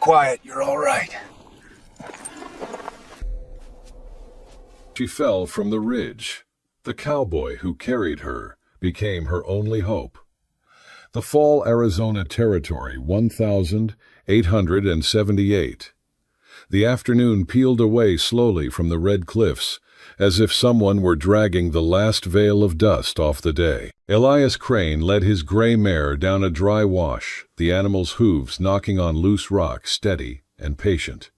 quiet, you're all right. She fell from the ridge. The cowboy who carried her became her only hope. The Fall, Arizona Territory, 1878. The afternoon peeled away slowly from the red cliffs, as if someone were dragging the last veil of dust off the day. Elias Crane led his gray mare down a dry wash, the animal's hooves knocking on loose rock, steady and patient.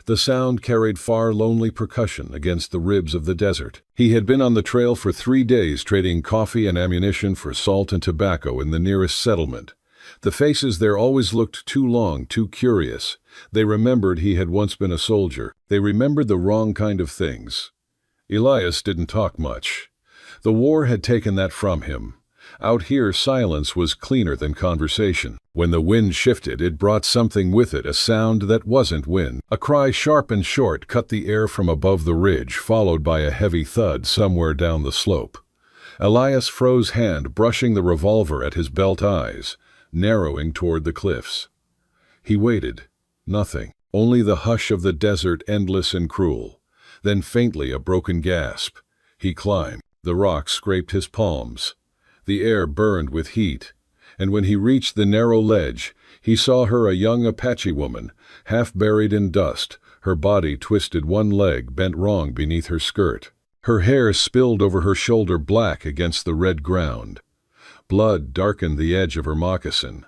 The sound carried far, lonely percussion against the ribs of the desert. He had been on the trail for 3 days, trading coffee and ammunition for salt and tobacco in the nearest settlement. The faces there always looked too long, too curious. They remembered he had once been a soldier. They remembered the wrong kind of things. Elias didn't talk much. The war had taken that from him. Out here, silence was cleaner than conversation. When the wind shifted, it brought something with it, a sound that wasn't wind. A cry, sharp and short, cut the air from above the ridge, followed by a heavy thud somewhere down the slope. Elias froze, hand brushing the revolver at his belt, eyes narrowing toward the cliffs. He waited. Nothing. Only the hush of the desert, endless and cruel. Then faintly a broken gasp. He climbed. The rocks scraped his palms. The air burned with heat, and when he reached the narrow ledge, he saw her, a young Apache woman, half buried in dust, her body twisted, one leg bent wrong beneath her skirt. Her hair spilled over her shoulder, black against the red ground. Blood darkened the edge of her moccasin.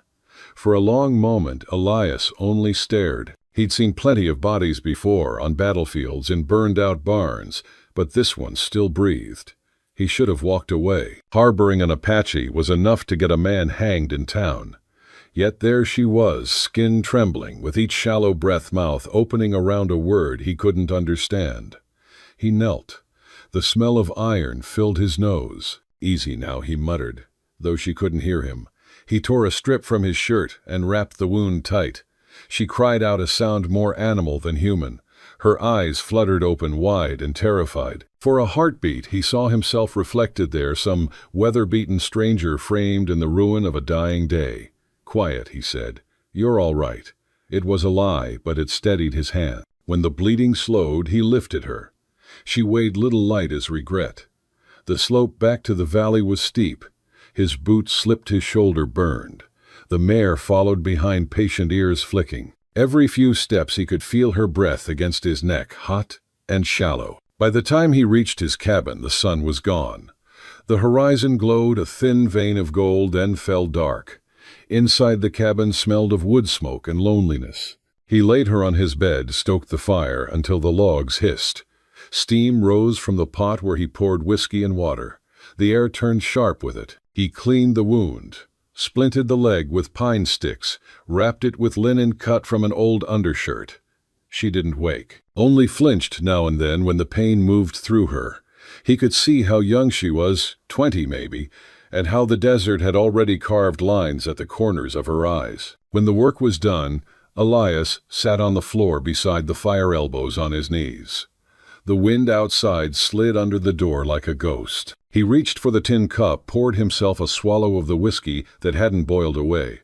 For a long moment, Elias only stared. He'd seen plenty of bodies before, on battlefields, in burned-out barns, but this one still breathed. He should have walked away. Harboring an Apache was enough to get a man hanged in town. Yet there she was, skin trembling, with each shallow breath, mouth opening around a word he couldn't understand. He knelt. The smell of iron filled his nose. Easy now, he muttered, though she couldn't hear him. He tore a strip from his shirt and wrapped the wound tight. She cried out, a sound more animal than human. Her eyes fluttered open, wide and terrified. For a heartbeat, he saw himself reflected there, some weather-beaten stranger framed in the ruin of a dying day. "Quiet," he said. "You're all right." It was a lie, but it steadied his hand. When the bleeding slowed, he lifted her. She weighed little, light as regret. The slope back to the valley was steep. His boot slipped, his shoulder burned. The mare followed behind, patient, ears flicking. Every few steps he could feel her breath against his neck, hot and shallow. By the time he reached his cabin, the sun was gone. The horizon glowed, a thin vein of gold, then fell dark. Inside the cabin smelled of wood smoke and loneliness. He laid her on his bed, stoked the fire until the logs hissed. Steam rose from the pot where he poured whiskey and water. The air turned sharp with it. He cleaned the wound, splinted the leg with pine sticks, wrapped it with linen cut from an old undershirt. She didn't wake, only flinched now and then when the pain moved through her. He could see how young she was, 20 maybe, and how the desert had already carved lines at the corners of her eyes. When the work was done, Elias sat on the floor beside the fire, elbows on his knees. The wind outside slid under the door like a ghost. He reached for the tin cup, poured himself a swallow of the whiskey that hadn't boiled away.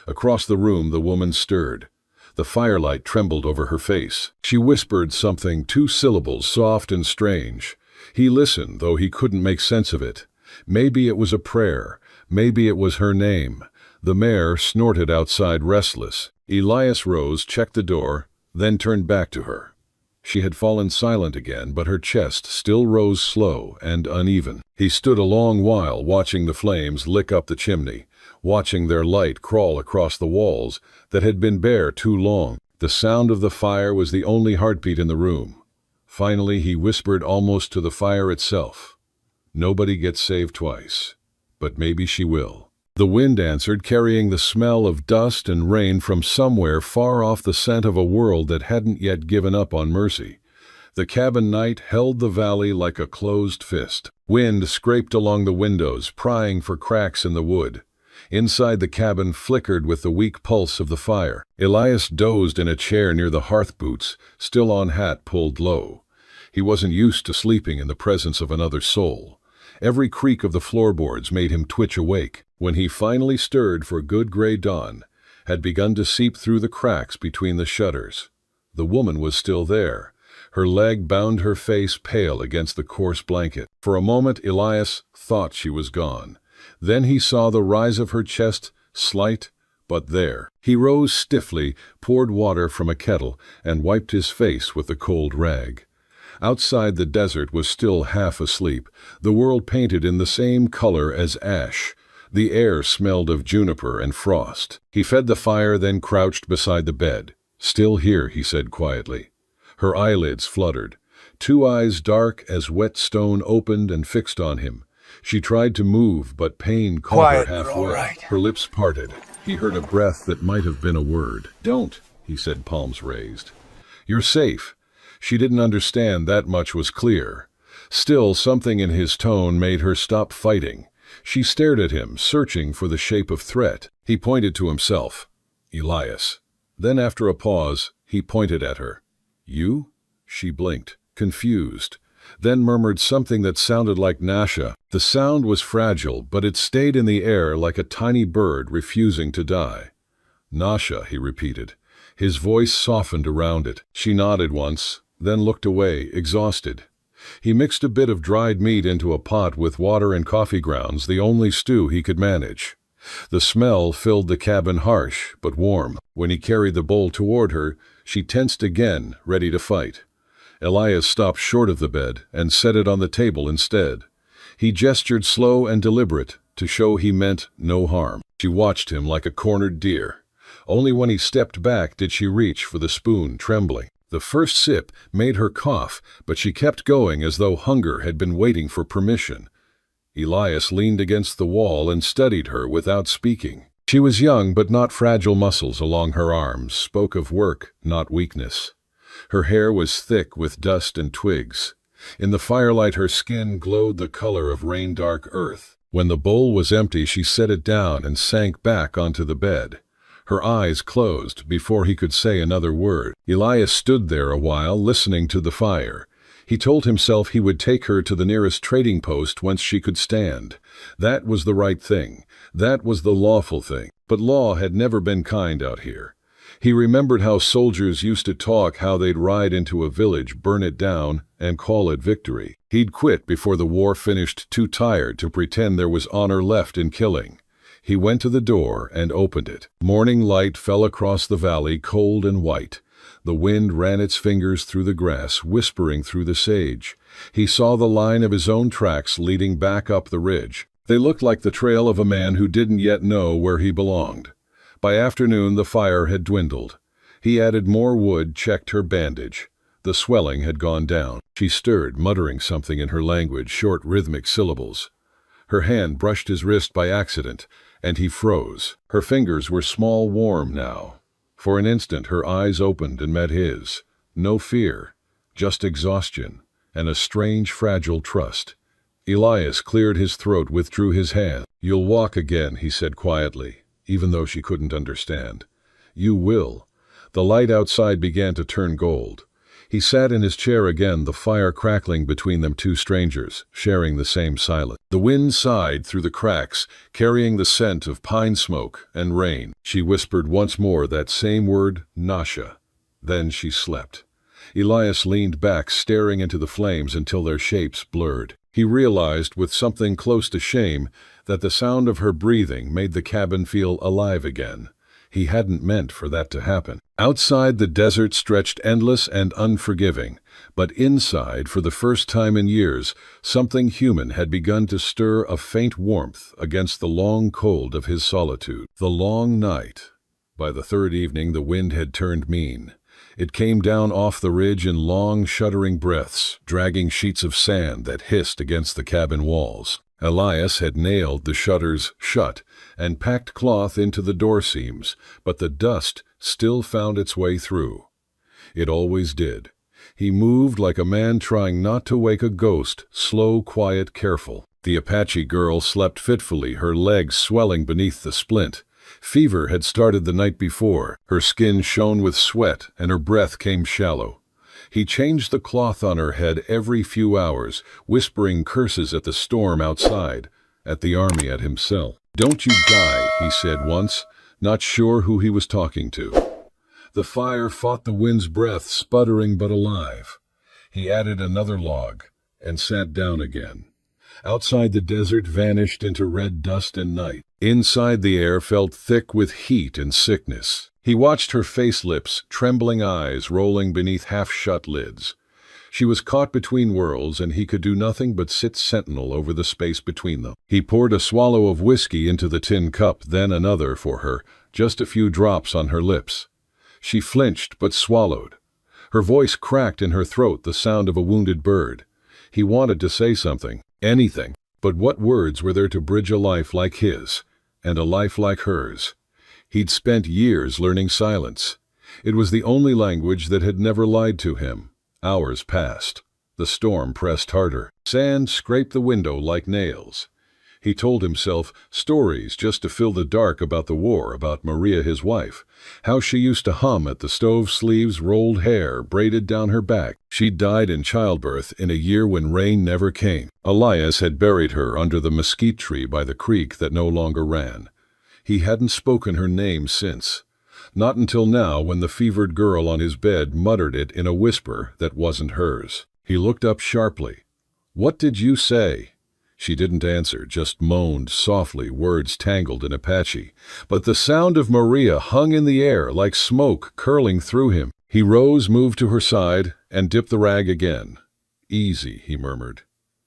Across the room, the woman stirred. The firelight trembled over her face. She whispered something, 2 syllables, soft and strange. He listened, though he couldn't make sense of it. Maybe it was a prayer. Maybe it was her name. The mare snorted outside, restless. Elias rose, checked the door, then turned back to her. She had fallen silent again, but her chest still rose slow and uneven. He stood a long while, watching the flames lick up the chimney, watching their light crawl across the walls that had been bare too long. The sound of the fire was the only heartbeat in the room. Finally, he whispered almost to the fire itself, "Nobody gets saved twice, but maybe she will." The wind answered, carrying the smell of dust and rain from somewhere far off, the scent of a world that hadn't yet given up on mercy. The cabin night held the valley like a closed fist. Wind scraped along the windows, prying for cracks in the wood. Inside the cabin flickered with the weak pulse of the fire. Elias dozed in a chair near the hearth, boots still on, hat pulled low. He wasn't used to sleeping in the presence of another soul. Every creak of the floorboards made him twitch awake. When he finally stirred for good gray dawn, had begun to seep through the cracks between the shutters. The woman was still there. Her leg bound her face pale against the coarse blanket. For a moment Elias thought she was gone. Then he saw the rise of her chest, slight, but there. He rose stiffly, poured water from a kettle, and wiped his face with the cold rag. Outside the desert was still half asleep, the world painted in the same color as ash. The air smelled of juniper and frost. He fed the fire, then crouched beside the bed. "Still here," he said quietly. Her eyelids fluttered. Two eyes dark as wet stone opened and fixed on him. She tried to move, but pain caught her halfway. Right. Her lips parted. He heard a breath that might have been a word. "Don't," he said, palms raised. "You're safe." She didn't understand, that much was clear. Still, something in his tone made her stop fighting. She stared at him, searching for the shape of threat. He pointed to himself. "Elias." Then, after a pause, he pointed at her. "You?" She blinked, confused, then murmured something that sounded like Nasha. The sound was fragile, but it stayed in the air like a tiny bird refusing to die. "Nasha," he repeated. His voice softened around it. She nodded once, then looked away, exhausted. He mixed a bit of dried meat into a pot with water and coffee grounds, the only stew he could manage. The smell filled the cabin, harsh but warm. When he carried the bowl toward her, she tensed again, ready to fight. Elias stopped short of the bed and set it on the table instead. He gestured slow and deliberate to show he meant no harm. She watched him like a cornered deer. Only when he stepped back did she reach for the spoon, trembling. The first sip made her cough, but she kept going as though hunger had been waiting for permission. Elias leaned against the wall and studied her without speaking. She was young, but not fragile. Muscles along her arms spoke of work, not weakness. Her hair was thick with dust and twigs. In the firelight her skin glowed the color of rain-dark earth. When the bowl was empty, she set it down and sank back onto the bed. Her eyes closed before he could say another word. Elias stood there a while, listening to the fire. He told himself he would take her to the nearest trading post whence she could stand. That was the right thing. That was the lawful thing. But law had never been kind out here. He remembered how soldiers used to talk, how they'd ride into a village, burn it down, and call it victory. He'd quit before the war finished, too tired to pretend there was honor left in killing. He went to the door and opened it. Morning light fell across the valley, cold and white. The wind ran its fingers through the grass, whispering through the sage. He saw the line of his own tracks leading back up the ridge. They looked like the trail of a man who didn't yet know where he belonged. By afternoon the fire had dwindled. He added more wood, checked her bandage. The swelling had gone down. She stirred, muttering something in her language, short rhythmic syllables. Her hand brushed his wrist by accident, and he froze. Her fingers were small, warm now. For an instant her eyes opened and met his. No fear, just exhaustion, and a strange, fragile trust. Elias cleared his throat, withdrew his hand. "You'll walk again," he said quietly, even though she couldn't understand. "You will." The light outside began to turn gold. He sat in his chair again, the fire crackling between them, two strangers, sharing the same silence. The wind sighed through the cracks, carrying the scent of pine smoke and rain. She whispered once more that same word, Nasha. Then she slept. Elias leaned back, staring into the flames until their shapes blurred. He realized, with something close to shame, that the sound of her breathing made the cabin feel alive again. He hadn't meant for that to happen. Outside, the desert stretched endless and unforgiving, but inside, for the first time in years, something human had begun to stir, a faint warmth against the long cold of his solitude. The long night. By the third evening, the wind had turned mean. It came down off the ridge in long, shuddering breaths, dragging sheets of sand that hissed against the cabin walls. Elias had nailed the shutters shut and packed cloth into the door seams, but the dust still found its way through. It always did. He moved like a man trying not to wake a ghost, slow, quiet, careful. The Apache girl slept fitfully, her legs swelling beneath the splint. Fever had started the night before. Her skin shone with sweat and her breath came shallow. He changed the cloth on her head every few hours, whispering curses at the storm outside, at the army, at himself. "Don't you die," he said once. not sure who he was talking to. The fire fought the wind's breath, sputtering but alive. He added another log and sat down again. Outside, the desert vanished into red dust and night. Inside, the air felt thick with heat and sickness. He watched her face lips, trembling eyes rolling beneath half-shut lids. She was caught between worlds, and he could do nothing but sit sentinel over the space between them. He poured a swallow of whiskey into the tin cup, then another for her, just a few drops on her lips. She flinched but swallowed. Her voice cracked in her throat, the sound of a wounded bird. He wanted to say something, anything, but what words were there to bridge a life like his, and a life like hers? He'd spent years learning silence. It was the only language that had never lied to him. Hours passed. The storm pressed harder. Sand scraped the window like nails. He told himself stories just to fill the dark about the war, about Maria, his wife, how she used to hum at the stove, sleeves, rolled hair braided down her back. She died in childbirth in a year when rain never came. Elias had buried her under the mesquite tree by the creek that no longer ran. He hadn't spoken her name since. Not until now, when the fevered girl on his bed muttered it in a whisper that wasn't hers. He looked up sharply. "What did you say?" She didn't answer, just moaned softly, words tangled in Apache. But the sound of Maria hung in the air like smoke curling through him. He rose, moved to her side, and dipped the rag again. "Easy," he murmured.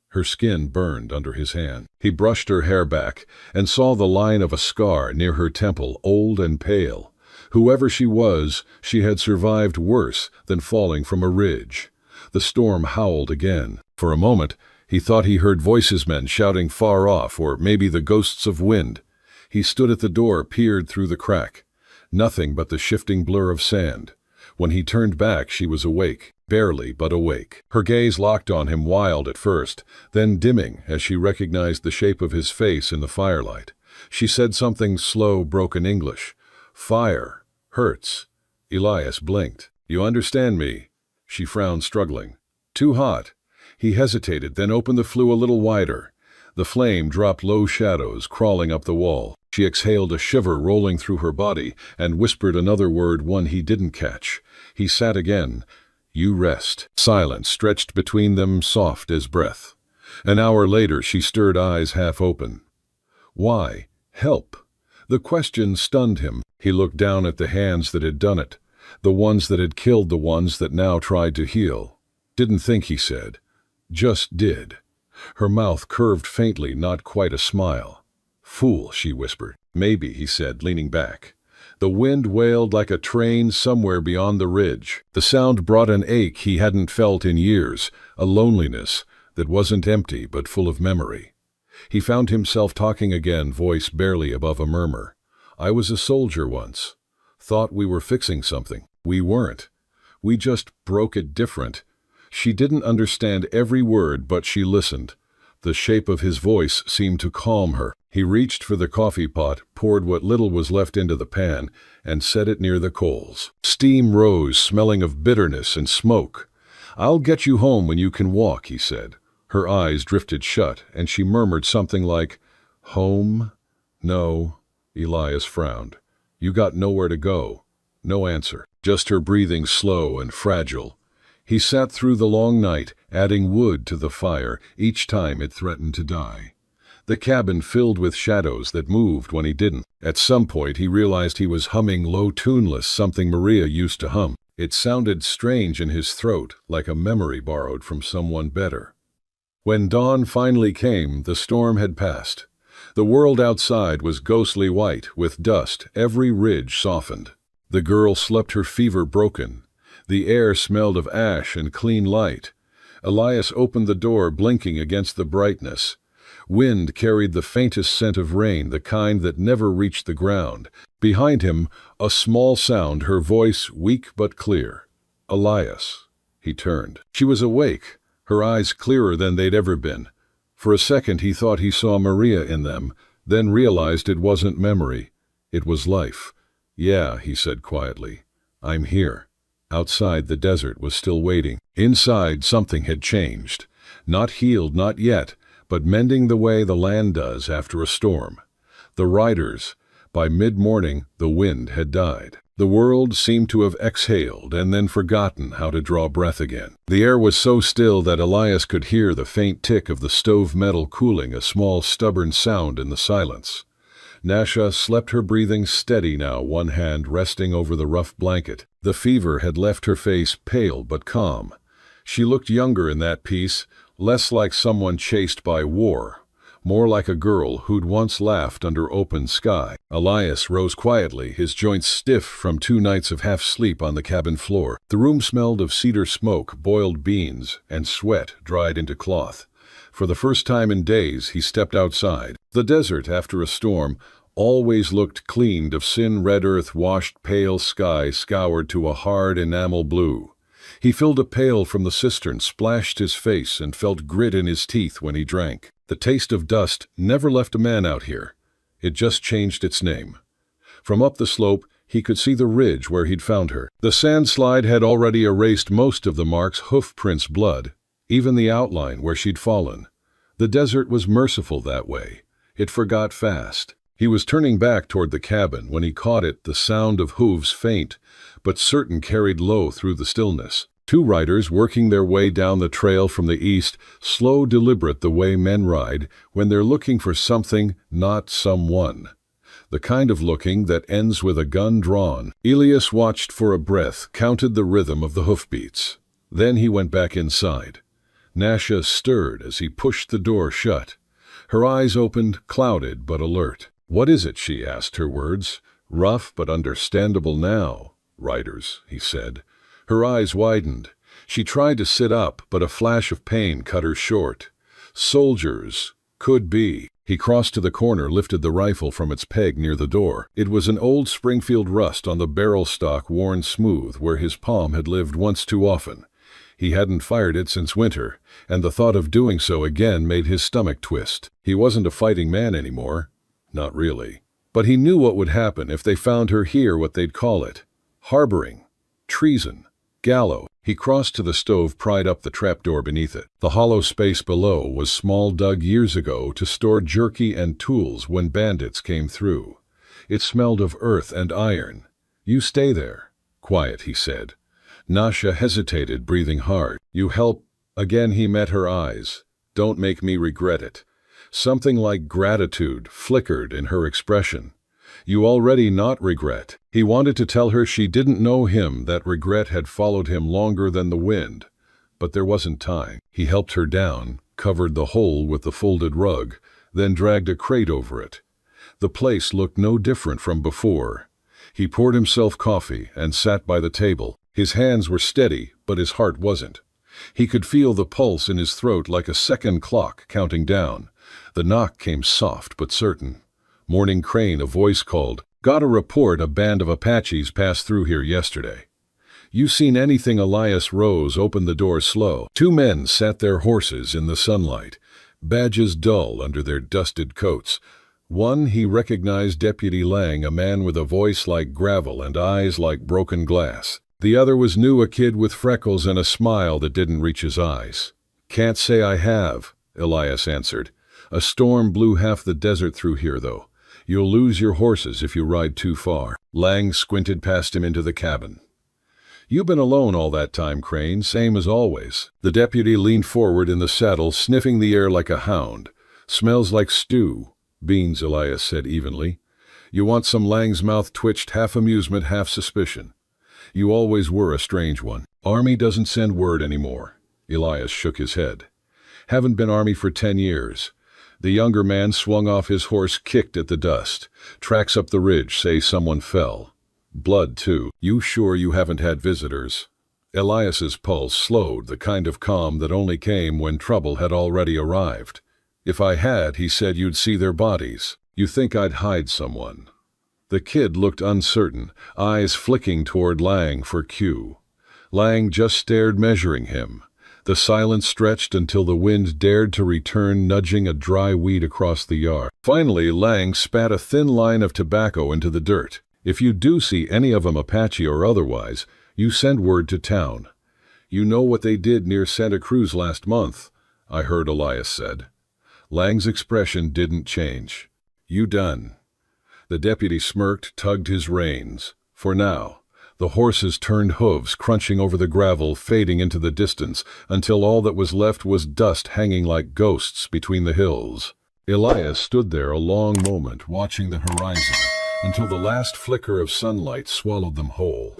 Her skin burned under his hand. He brushed her hair back and saw the line of a scar near her temple, old and pale. Whoever she was, she had survived worse than falling from a ridge. The storm howled again. For a moment, he thought he heard voices, men shouting far off, or maybe the ghosts of wind. He stood at the door, peered through the crack. Nothing but the shifting blur of sand. When he turned back, she was awake, barely but awake. Her gaze locked on him, wild at first, then dimming as she recognized the shape of his face in the firelight. She said something slow, broken English. "Fire hurts." Elias blinked. "You understand me?" She frowned, struggling. "Too hot." He hesitated, then opened the flue a little wider. The flame dropped low shadows, crawling up the wall. She exhaled a shiver rolling through her body and whispered another word, one he didn't catch. He sat again. "You rest." Silence stretched between them, soft as breath. An hour later, she stirred, eyes half open. "Why? Help?" The question stunned him. He looked down at the hands that had done it, the ones that had killed the ones that now tried to heal. "Didn't think," he said. "Just did." Her mouth curved faintly, not quite a smile. "Fool," she whispered. "Maybe," he said, leaning back. The wind wailed like a train somewhere beyond the ridge. The sound brought an ache he hadn't felt in years, a loneliness that wasn't empty but full of memory. He found himself talking again, voice barely above a murmur. "I was a soldier once. Thought we were fixing something. We weren't. We just broke it different." She didn't understand every word, but she listened. The shape of his voice seemed to calm her. He reached for the coffee pot, poured what little was left into the pan, and set it near the coals. Steam rose, smelling of bitterness and smoke. "I'll get you home when you can walk," he said. Her eyes drifted shut, and she murmured something like, "Home?" "No." Elias frowned. "You got nowhere to go." No answer, just her breathing slow and fragile. He sat through the long night, adding wood to the fire each time it threatened to die. The cabin filled with shadows that moved when he didn't. At some point he realized he was humming low, tuneless, something Maria used to hum. It sounded strange in his throat, like a memory borrowed from someone better. When dawn finally came, the storm had passed. The world outside was ghostly white, with dust, every ridge softened. The girl slept, her fever broken. The air smelled of ash and clean light. Elias opened the door, blinking against the brightness. Wind carried the faintest scent of rain, the kind that never reached the ground. Behind him, a small sound, her voice weak but clear. "Elias." He turned. She was awake, her eyes clearer than they'd ever been. For a second he thought he saw Maria in them, then realized it wasn't memory. It was life. "Yeah," he said quietly. "I'm here." Outside, the desert was still waiting. Inside, something had changed. Not healed, not yet, but mending the way the land does after a storm. The riders, By mid-morning, the wind had died. The world seemed to have exhaled and then forgotten how to draw breath again. The air was so still that Elias could hear the faint tick of the stove metal cooling, a small stubborn sound in the silence. Nasha slept, her breathing steady now, one hand resting over the rough blanket. The fever had left her face pale but calm. She looked younger in that piece, less like someone chased by war, more like a girl who'd once laughed under open sky. Elias rose quietly, his joints stiff from 2 nights of half-sleep on the cabin floor. The room smelled of cedar smoke, boiled beans, and sweat dried into cloth. For the first time in days, he stepped outside. The desert, after a storm, always looked cleaned of sin-red earth, washed pale sky scoured to a hard enamel blue. He filled a pail from the cistern, splashed his face, and felt grit in his teeth when he drank. The taste of dust never left a man out here. It just changed its name. From up the slope, he could see the ridge where he'd found her. The sandslide had already erased most of the mark's hoof prints' blood, even the outline where she'd fallen. The desert was merciful that way. It forgot fast. He was turning back toward the cabin when he caught it, the sound of hooves, faint but certain, carried low through the stillness. 2 riders working their way down the trail from the east, slow, deliberate, the way men ride when they're looking for something, not someone. The kind of looking that ends with a gun drawn. Elias watched for a breath, counted the rhythm of the hoofbeats. Then he went back inside. Nasha stirred as he pushed the door shut. Her eyes opened, clouded but alert. "What is it?" she asked, her words rough but understandable now. "Riders," he said. Her eyes widened. She tried to sit up, but a flash of pain cut her short. "Soldiers. Could be." He crossed to the corner, lifted the rifle from its peg near the door. It was an old Springfield rust on the barrel stock, worn smooth where his palm had lived once too often. He hadn't fired it since winter, and the thought of doing so again made his stomach twist. He wasn't a fighting man anymore. Not really. But he knew what would happen if they found her here, what they'd call it. Harboring. Treason. Gallows. He crossed to the stove, pried up the trapdoor beneath it. The hollow space below was small, dug years ago to store jerky and tools when bandits came through. It smelled of earth and iron. "You stay there." "Quiet," he said. Nasha hesitated, breathing hard. "You help." Again he met her eyes. "Don't make me regret it." Something like gratitude flickered in her expression. "You already not regret." He wanted to tell her she didn't know him, that regret had followed him longer than the wind. But there wasn't time. He helped her down, covered the hole with the folded rug, then dragged a crate over it. The place looked no different from before. He poured himself coffee and sat by the table. His hands were steady, but his heart wasn't. He could feel the pulse in his throat like a second clock counting down. The knock came soft but certain. Morning Crane, a voice called. "Got a report a band of Apaches passed through here yesterday." "You seen anything?" Elias rose, opened the door slow. 2 men sat their horses in the sunlight, badges dull under their dusted coats. One he recognized, Deputy Lang, a man with a voice like gravel and eyes like broken glass. The other was new, a kid with freckles and a smile that didn't reach his eyes. "Can't say I have," Elias answered. "A storm blew half the desert through here, though. You'll lose your horses if you ride too far." Lang squinted past him into the cabin. "You been alone all that time, Crane?" "Same as always." The deputy leaned forward in the saddle, sniffing the air like a hound. "Smells like stew." "Beans," Elias said evenly. "You want some?" Lang's mouth twitched, half amusement, half suspicion. "You always were a strange one." "Army doesn't send word anymore." Elias shook his head. "Haven't been Army for 10 years. The younger man swung off his horse, kicked at the dust. "Tracks up the ridge say someone fell. Blood, too." "You sure you haven't had visitors?" Elias's pulse slowed, the kind of calm that only came when trouble had already arrived. "If I had," he said, "you'd see their bodies." "You think I'd hide someone?" The kid looked uncertain, eyes flicking toward Lang for cue. Lang just stared, measuring him. The silence stretched until the wind dared to return, nudging a dry weed across the yard. Finally, Lang spat a thin line of tobacco into the dirt. "If you do see any of 'em, Apache or otherwise, you send word to town. You know what they did near Santa Cruz last month?" "I heard," Elias said. Lang's expression didn't change. "You done." The deputy smirked, tugged his reins. For now. The horses turned hooves, crunching over the gravel, fading into the distance, until all that was left was dust hanging like ghosts between the hills. Elias stood there a long moment, watching the horizon, until the last flicker of sunlight swallowed them whole.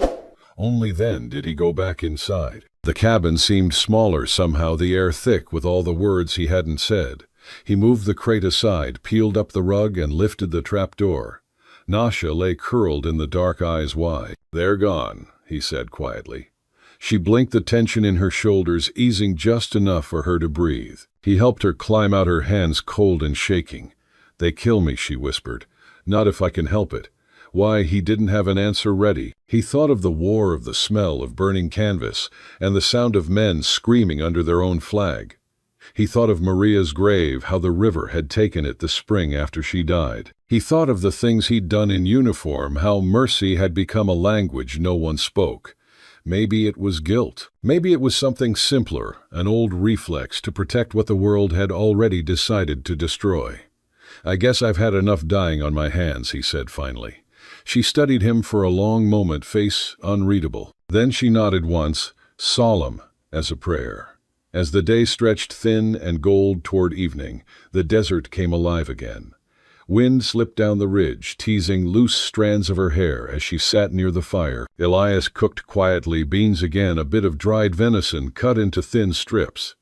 Only then did he go back inside. The cabin seemed smaller somehow, the air thick with all the words he hadn't said. He moved the crate aside, peeled up the rug, and lifted the trapdoor. Nasha lay curled in the dark, eyes wide. "They're gone," he said quietly. She blinked, the tension in her shoulders easing just enough for her to breathe. He helped her climb out, her hands cold and shaking. "They kill me," she whispered. "Not if I can help it." Why, he didn't have an answer ready. He thought of the war, of the smell of burning canvas, and the sound of men screaming under their own flag. He thought of Maria's grave, how the river had taken it the spring after she died. He thought of the things he'd done in uniform, how mercy had become a language no one spoke. Maybe it was guilt. Maybe it was something simpler, an old reflex to protect what the world had already decided to destroy. "I guess I've had enough dying on my hands," he said finally. She studied him for a long moment, face unreadable. Then she nodded once, solemn as a prayer. As the day stretched thin and gold toward evening, the desert came alive again. Wind slipped down the ridge, teasing loose strands of her hair as she sat near the fire. Elias cooked quietly, beans again, a bit of dried venison cut into thin strips.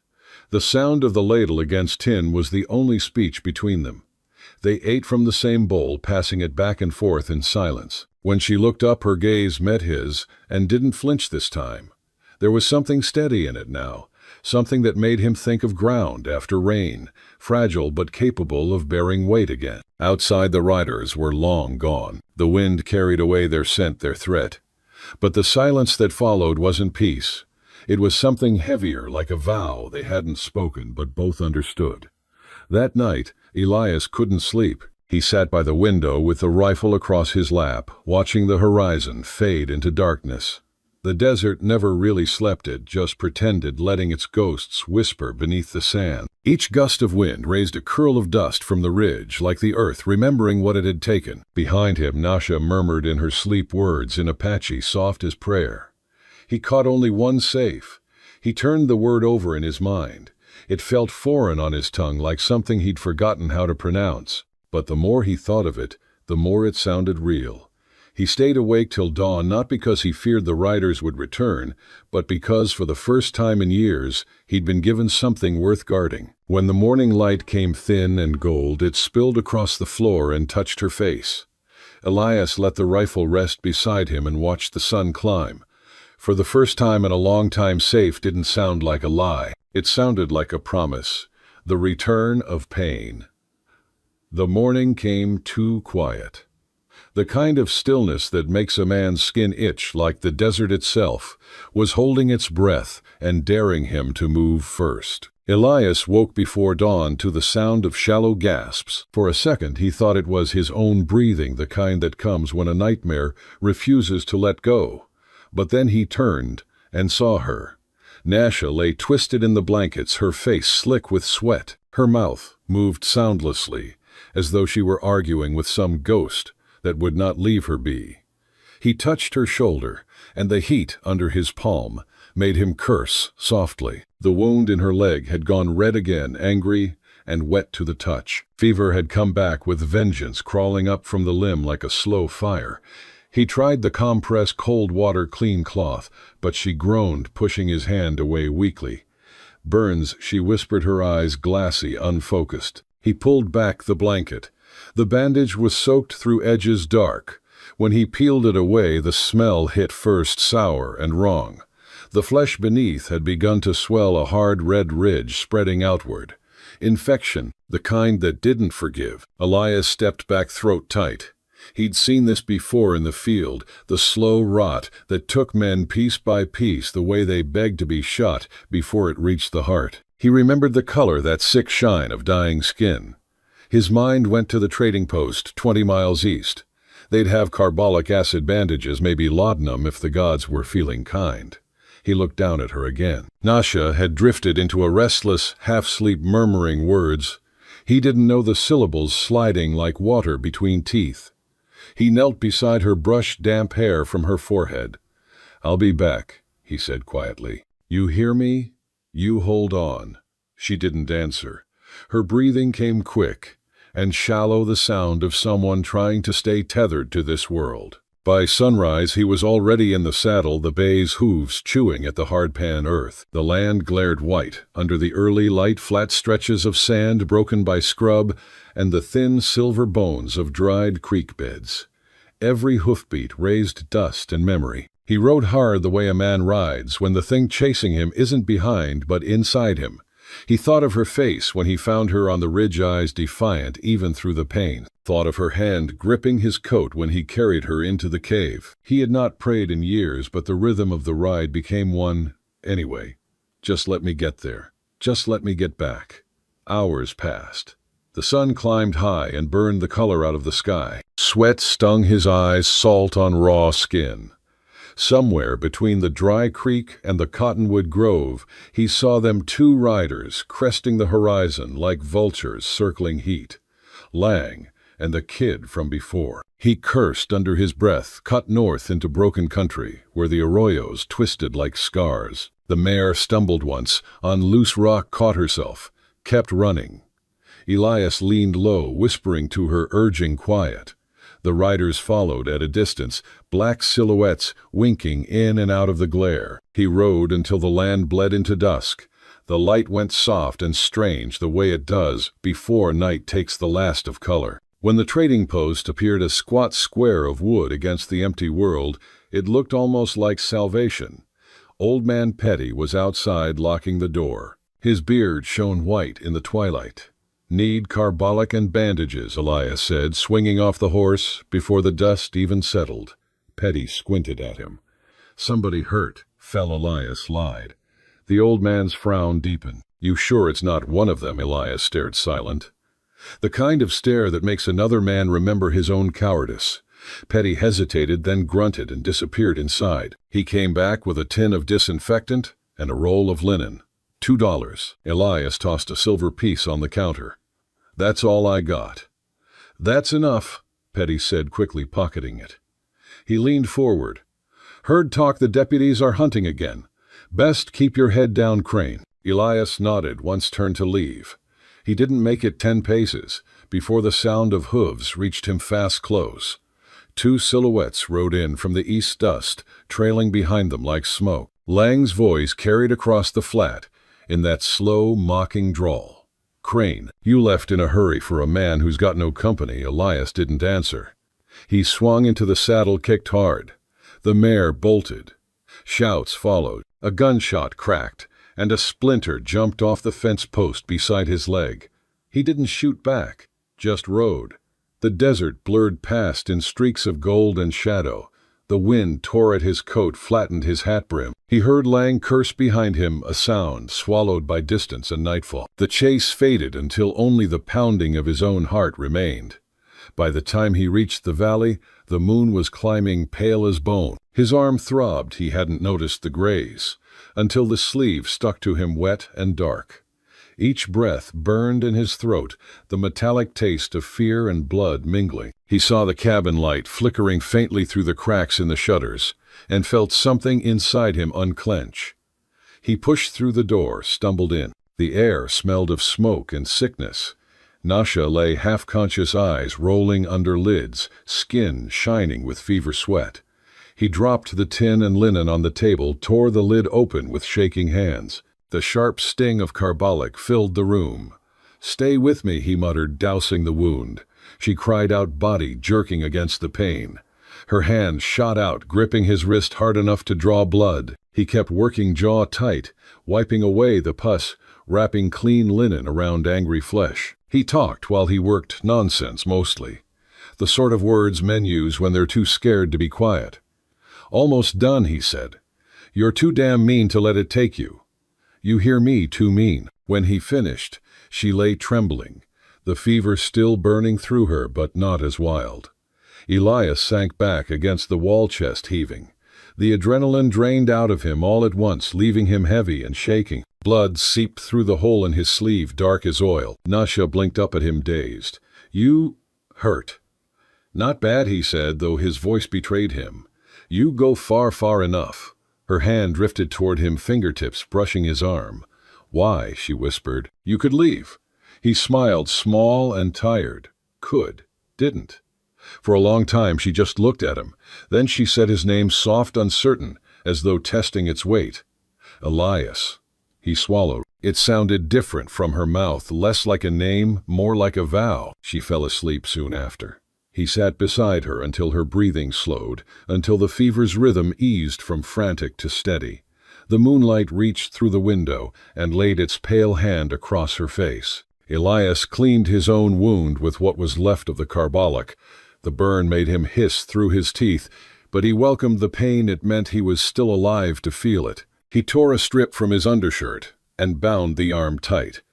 The sound of the ladle against tin was the only speech between them. They ate from the same bowl, passing it back and forth in silence. When she looked up, her gaze met his, and didn't flinch this time. There was something steady in it now, something that made him think of ground after rain, fragile but capable of bearing weight again. Outside, the riders were long gone. The wind carried away their scent, their threat. But the silence that followed wasn't peace. It was something heavier, like a vow they hadn't spoken but both understood. That night, Elias couldn't sleep. He sat by the window with the rifle across his lap, watching the horizon fade into darkness. The desert never really slept, it just pretended, letting its ghosts whisper beneath the sand. Each gust of wind raised a curl of dust from the ridge, like the earth remembering what it had taken. Behind him, Nasha murmured in her sleep words in Apache, soft as prayer. He caught only one safe. He turned the word over in his mind. It felt foreign on his tongue, like something he'd forgotten how to pronounce. But the more he thought of it, the more it sounded real. He stayed awake till dawn, not because he feared the riders would return, but because for the first time in years he'd been given something worth guarding. When the morning light came thin and gold, it spilled across the floor and touched her face. Elias let the rifle rest beside him and watched the sun climb. For the first time in a long time, safe didn't sound like a lie. It sounded like a promise, the return of pain. The morning came too quiet. The kind of stillness that makes a man's skin itch, like the desert itself, was holding its breath and daring him to move first. Elias woke before dawn to the sound of shallow gasps. For a second he thought it was his own breathing, the kind that comes when a nightmare refuses to let go. But then he turned and saw her. Nasha lay twisted in the blankets, her face slick with sweat. Her mouth moved soundlessly, as though she were arguing with some ghost that would not leave her be. He touched her shoulder, and the heat under his palm made him curse softly. The wound in her leg had gone red again, angry and wet to the touch. Fever had come back with vengeance, crawling up from the limb like a slow fire. He tried the compress cold water clean cloth, but she groaned, pushing his hand away weakly. "Burns," she whispered, her eyes glassy, unfocused. He pulled back the blanket. The bandage was soaked through edges dark. When he peeled it away, the smell hit first, sour and wrong. The flesh beneath had begun to swell, a hard red ridge spreading outward. Infection, the kind that didn't forgive. Elias stepped back, throat tight. He'd seen this before in the field, the slow rot that took men piece by piece, the way they begged to be shot before it reached the heart. He remembered the color, that sick shine of dying skin. His mind went to the trading post 20 miles east. They'd have carbolic acid bandages, maybe laudanum if the gods were feeling kind. He looked down at her again. Nasha had drifted into a restless, half-sleep, murmuring words. He didn't know the syllables, sliding like water between teeth. He knelt beside her, brushed damp hair from her forehead. "I'll be back," he said quietly. "You hear me? You hold on." She didn't answer. Her breathing came quick and shallow, the sound of someone trying to stay tethered to this world. By sunrise, he was already in the saddle, the bay's hooves chewing at the hard-pan earth. The land glared white under the early light, flat stretches of sand broken by scrub and the thin silver bones of dried creek beds. Every hoofbeat raised dust and memory. He rode hard, the way a man rides when the thing chasing him isn't behind but inside him. He thought of her face when he found her on the ridge, eyes defiant even through the pain. Thought of her hand gripping his coat when he carried her into the cave. He had not prayed in years, but the rhythm of the ride became one, "Anyway, just let me get there. Just let me get back." Hours passed. The sun climbed high and burned the color out of the sky. Sweat stung his eyes, salt on raw skin. Somewhere between the dry creek and the cottonwood grove, he saw them, two riders cresting the horizon like vultures circling heat. Lang and the kid from before. He cursed under his breath, cut north into broken country, where the arroyos twisted like scars. The mare stumbled once, on loose rock caught herself, kept running. Elias leaned low, whispering to her, urging quiet. The riders followed at a distance, black silhouettes winking in and out of the glare. He rode until the land bled into dusk. The light went soft and strange, the way it does before night takes the last of color. When the trading post appeared, a squat square of wood against the empty world, it looked almost like salvation. Old Man Petty was outside, locking the door. His beard shone white in the twilight. "Need carbolic and bandages," Elias said, swinging off the horse before the dust even settled. Petty squinted at him. "Somebody hurt," Fell Elias lied. The old man's frown deepened. "You sure it's not one of them?" Elias stared silent. The kind of stare that makes another man remember his own cowardice. Petty hesitated, then grunted and disappeared inside. He came back with a tin of disinfectant and a roll of linen. $2. Elias tossed a silver piece on the counter. "That's all I got." "That's enough," Petty said, quickly pocketing it. He leaned forward. "Heard talk the deputies are hunting again. Best keep your head down, Crane." Elias nodded, once turned to leave. He didn't make it 10 paces before the sound of hooves reached him fast close. Two silhouettes rode in from the east, dust trailing behind them like smoke. Lang's voice carried across the flat in that slow, mocking drawl. "Crane, you left in a hurry for a man who's got no company." Elias didn't answer. He swung into the saddle, kicked hard. The mare bolted. Shouts followed. A gunshot cracked, and a splinter jumped off the fence post beside his leg. He didn't shoot back, just rode. The desert blurred past in streaks of gold and shadow. The wind tore at his coat, flattened his hat brim. He heard Lang curse behind him, a sound swallowed by distance and nightfall. The chase faded until only the pounding of his own heart remained. By the time he reached the valley, the moon was climbing, pale as bone. His arm throbbed, he hadn't noticed the graze, until the sleeve stuck to him wet and dark. Each breath burned in his throat, the metallic taste of fear and blood mingling. He saw the cabin light flickering faintly through the cracks in the shutters, and felt something inside him unclench. He pushed through the door, stumbled in. The air smelled of smoke and sickness. Nasha lay, half-conscious, eyes rolling under lids, skin shining with fever sweat. He dropped the tin and linen on the table, tore the lid open with shaking hands. The sharp sting of carbolic filled the room. "Stay with me," he muttered, dousing the wound. She cried out, body jerking against the pain. Her hand shot out, gripping his wrist hard enough to draw blood. He kept working, jaw tight, wiping away the pus, wrapping clean linen around angry flesh. He talked while he worked, nonsense mostly. The sort of words men use when they're too scared to be quiet. "Almost done," he said. "You're too damn mean to let it take you. You hear me, too mean." When he finished, she lay trembling, the fever still burning through her, but not as wild. Elias sank back against the wall chest, heaving. The adrenaline drained out of him all at once, leaving him heavy and shaking. Blood seeped through the hole in his sleeve, dark as oil. Nasha blinked up at him, dazed. "You hurt." "Not bad," he said, though his voice betrayed him. "You go far, far enough." Her hand drifted toward him, fingertips brushing his arm. "Why?" she whispered. "You could leave." He smiled, small and tired. Could. Didn't. For a long time she just looked at him. Then she said his name, soft, uncertain, as though testing its weight. "Elias." He swallowed. It sounded different from her mouth, less like a name, more like a vow. She fell asleep soon after. He sat beside her until her breathing slowed, until the fever's rhythm eased from frantic to steady. The moonlight reached through the window and laid its pale hand across her face. Elias cleaned his own wound with what was left of the carbolic. The burn made him hiss through his teeth, but he welcomed the pain. It meant he was still alive to feel it. He tore a strip from his undershirt and bound the arm tight.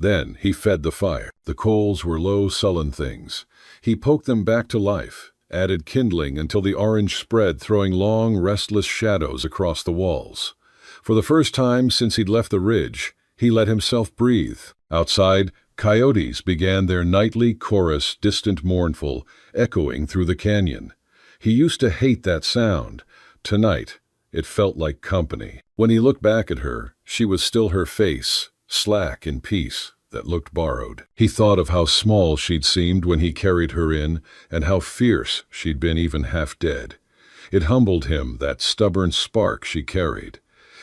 Then he fed the fire. The coals were low, sullen things. He poked them back to life, added kindling until the orange spread, throwing long, restless shadows across the walls. For the first time since he'd left the ridge, he let himself breathe. Outside, coyotes began their nightly chorus, distant, mournful, echoing through the canyon. He used to hate that sound. Tonight, it felt like company. When he looked back at her, she was still her face, slack in peace, that looked borrowed. He thought of how small she'd seemed when he carried her in, and how fierce she'd been even half dead. It humbled him, that stubborn spark she carried.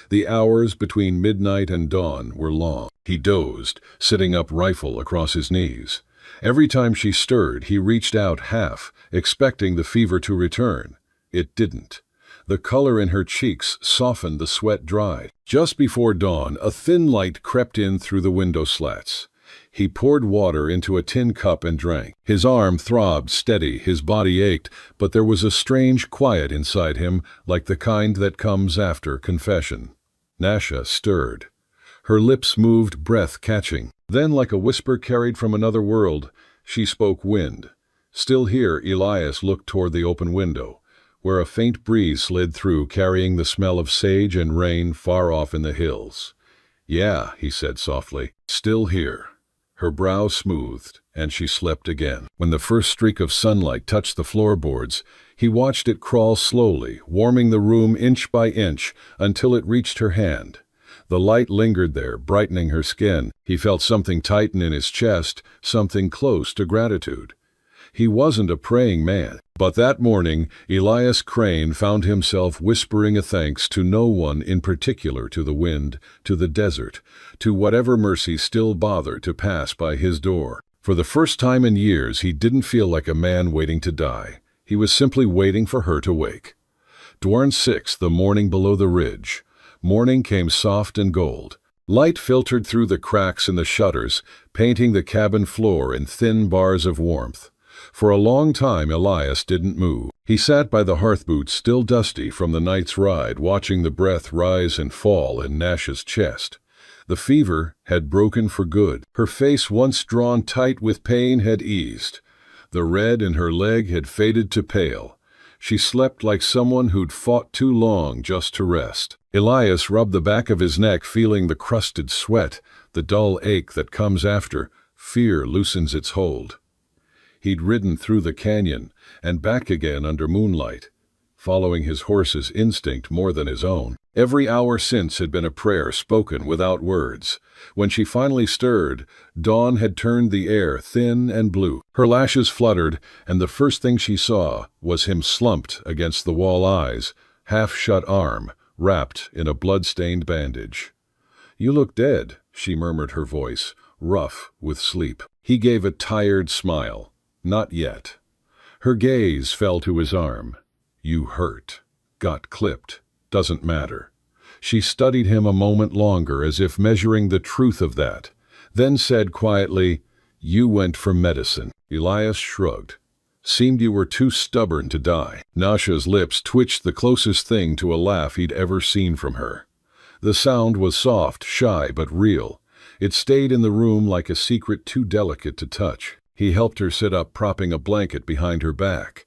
The hours between midnight and dawn were long. He dozed, sitting up, rifle across his knees. Every time she stirred, he reached out half, expecting the fever to return. It didn't. The color in her cheeks softened, the sweat dried. Just before dawn, a thin light crept in through the window slats. He poured water into a tin cup and drank. His arm throbbed steady, his body ached, but there was a strange quiet inside him, like the kind that comes after confession. Nasha stirred. Her lips moved, breath catching. Then, like a whisper carried from another world, she spoke wind. Still here, Elias looked toward the open window, where a faint breeze slid through, carrying the smell of sage and rain far off in the hills. "Yeah," he said softly, "still here." Her brow smoothed, and she slept again. When the first streak of sunlight touched the floorboards, he watched it crawl slowly, warming the room inch by inch until it reached her hand. The light lingered there, brightening her skin. He felt something tighten in his chest, something close to gratitude. He wasn't a praying man, but that morning Elias Crane found himself whispering a thanks to no one in particular, to the wind, to the desert, to whatever mercy still bothered to pass by his door. For the first time in years, he didn't feel like a man waiting to die. He was simply waiting for her to wake. Dwarn 6, the morning below the ridge. Morning came soft and gold. Light filtered through the cracks in the shutters, painting the cabin floor in thin bars of warmth. For a long time Elias didn't move. He sat by the hearth boots, still dusty from the night's ride, watching the breath rise and fall in Nasha's chest. The fever had broken for good. Her face, once drawn tight with pain, had eased. The red in her leg had faded to pale. She slept like someone who'd fought too long just to rest. Elias rubbed the back of his neck, feeling the crusted sweat, the dull ache that comes after fear loosens its hold. He'd ridden through the canyon and back again under moonlight, following his horse's instinct more than his own. Every hour since had been a prayer spoken without words. When she finally stirred, dawn had turned the air thin and blue. Her lashes fluttered, and the first thing she saw was him slumped against the wall, eyes, half-shut arm, wrapped in a blood-stained bandage. "You look dead," she murmured, her voice rough with sleep. He gave a tired smile. "Not yet." Her gaze fell to his arm. "You hurt. Got clipped. Doesn't matter." She studied him a moment longer, as if measuring the truth of that, then said quietly, "You went for medicine." Elias shrugged. "Seemed you were too stubborn to die." Nasha's lips twitched, the closest thing to a laugh he'd ever seen from her. The sound was soft, shy, but real. It stayed in the room like a secret too delicate to touch. He helped her sit up, propping a blanket behind her back.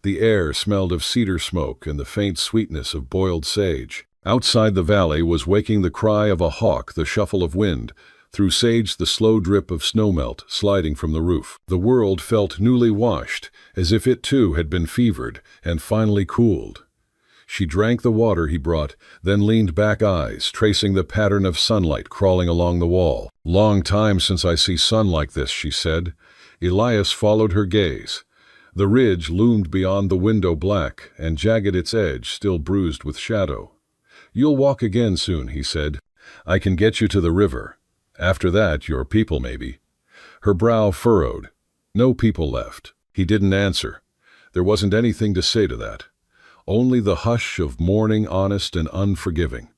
The air smelled of cedar smoke and the faint sweetness of boiled sage. Outside, the valley was waking, the cry of a hawk, the shuffle of wind, Through sage the slow drip of snowmelt sliding from the roof. The world felt newly washed, as if it too had been fevered and finally cooled. She drank the water he brought, then leaned back, eyes tracing the pattern of sunlight crawling along the wall. "Long time since I see sun like this," she said. Elias followed her gaze. The ridge loomed beyond the window, black and jagged, its edge still bruised with shadow. "You'll walk again soon," he said. "I can get you to the river. After that, your people maybe." Her brow furrowed. "No people left." He didn't answer. There wasn't anything to say to that. Only the hush of mourning, honest and unforgiving.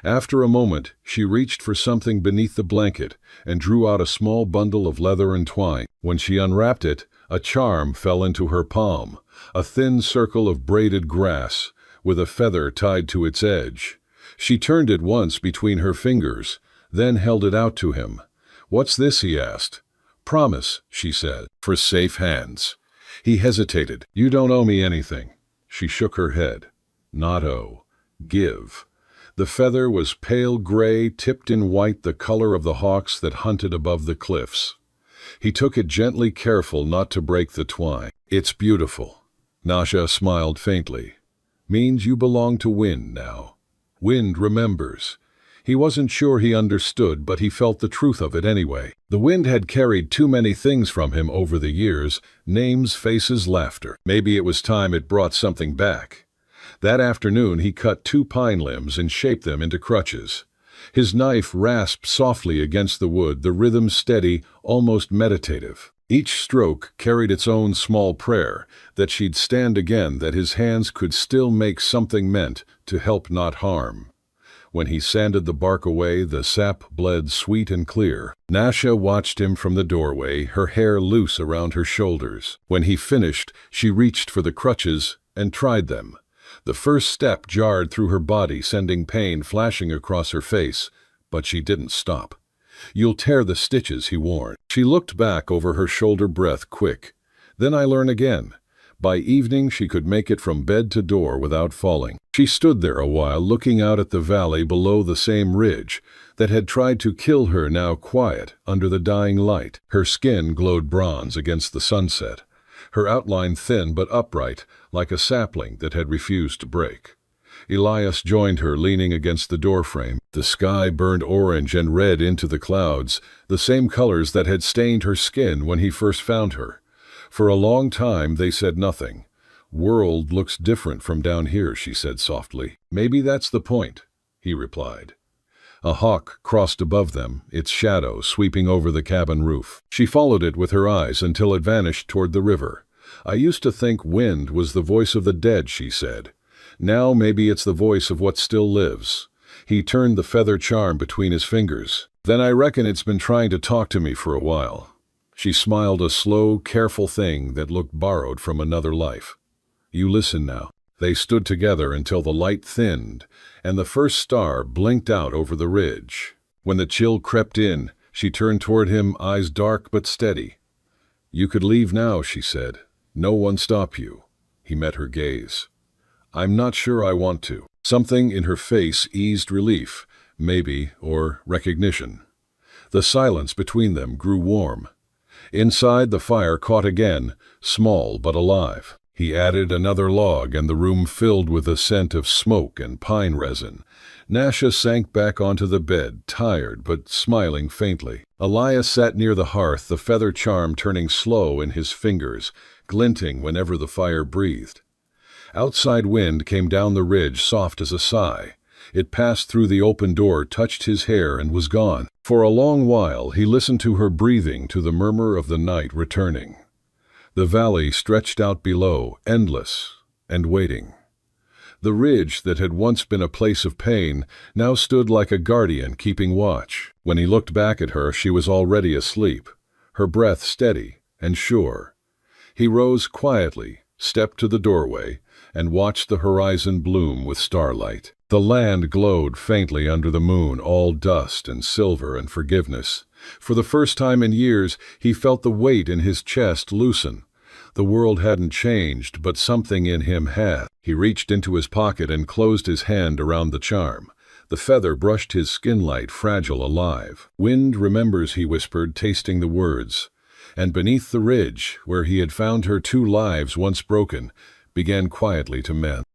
After a moment, she reached for something beneath the blanket and drew out a small bundle of leather and twine. When she unwrapped it, a charm fell into her palm, a thin circle of braided grass, with a feather tied to its edge. She turned it once between her fingers, then held it out to him. "What's this?" he asked. "Promise," she said. "For safe hands." He hesitated. "You don't owe me anything." She shook her head. "Not owe. Give." The feather was pale gray, tipped in white, the color of the hawks that hunted above the cliffs. He took it gently, careful not to break the twine. "It's beautiful." Nasha smiled faintly. "Means you belong to Wind now. Wind remembers." He wasn't sure he understood, but he felt the truth of it anyway. The wind had carried too many things from him over the years: names, faces, laughter. Maybe it was time it brought something back. That afternoon he cut 2 pine limbs and shaped them into crutches. His knife rasped softly against the wood, the rhythm steady, almost meditative. Each stroke carried its own small prayer, that she'd stand again, that his hands could still make something meant to help, not harm. When he sanded the bark away, the sap bled sweet and clear. Nasha watched him from the doorway, her hair loose around her shoulders. When he finished, she reached for the crutches and tried them. The first step jarred through her body, sending pain flashing across her face, but she didn't stop. "You'll tear the stitches," he warned. She looked back over her shoulder, breath quick. "Then I learn again." By evening she could make it from bed to door without falling. She stood there a while, looking out at the valley below, the same ridge that had tried to kill her, now quiet under the dying light. Her skin glowed bronze against the sunset, her outline thin but upright, like a sapling that had refused to break. Elias joined her, leaning against the doorframe. The sky burned orange and red into the clouds, the same colors that had stained her skin when he first found her. For a long time they said nothing. "World looks different from down here," she said softly. "Maybe that's the point," he replied. A hawk crossed above them, its shadow sweeping over the cabin roof. She followed it with her eyes until it vanished toward the river. "I used to think wind was the voice of the dead," she said. "Now maybe it's the voice of what still lives." He turned the feather charm between his fingers. "Then I reckon it's been trying to talk to me for a while." She smiled, a slow, careful thing that looked borrowed from another life. "You listen now." They stood together until the light thinned and the first star blinked out over the ridge. When the chill crept in, she turned toward him, eyes dark but steady. "You could leave now," she said. "No one stop you." He met her gaze. "I'm not sure I want to." Something in her face eased relief, maybe, or recognition. The silence between them grew warm. Inside, the fire caught again, small but alive. He added another log, and the room filled with a scent of smoke and pine resin. Nasha sank back onto the bed, tired but smiling faintly. Elias sat near the hearth, the feather charm turning slow in his fingers, glinting whenever the fire breathed. Outside wind came down the ridge, soft as a sigh. It passed through the open door, touched his hair, and was gone. For a long while he listened to her breathing, to the murmur of the night returning. The valley stretched out below, endless and waiting. The ridge that had once been a place of pain now stood like a guardian keeping watch. When he looked back at her, she was already asleep, her breath steady and sure. He rose quietly, stepped to the doorway, and watched the horizon bloom with starlight. The land glowed faintly under the moon, all dust and silver and forgiveness. For the first time in years, he felt the weight in his chest loosen. The world hadn't changed, but something in him had. He reached into his pocket and closed his hand around the charm. The feather brushed his skin light, fragile, alive. "Wind remembers," he whispered, tasting the words. And beneath the ridge, where he had found her 2 lives once broken, began quietly to mend.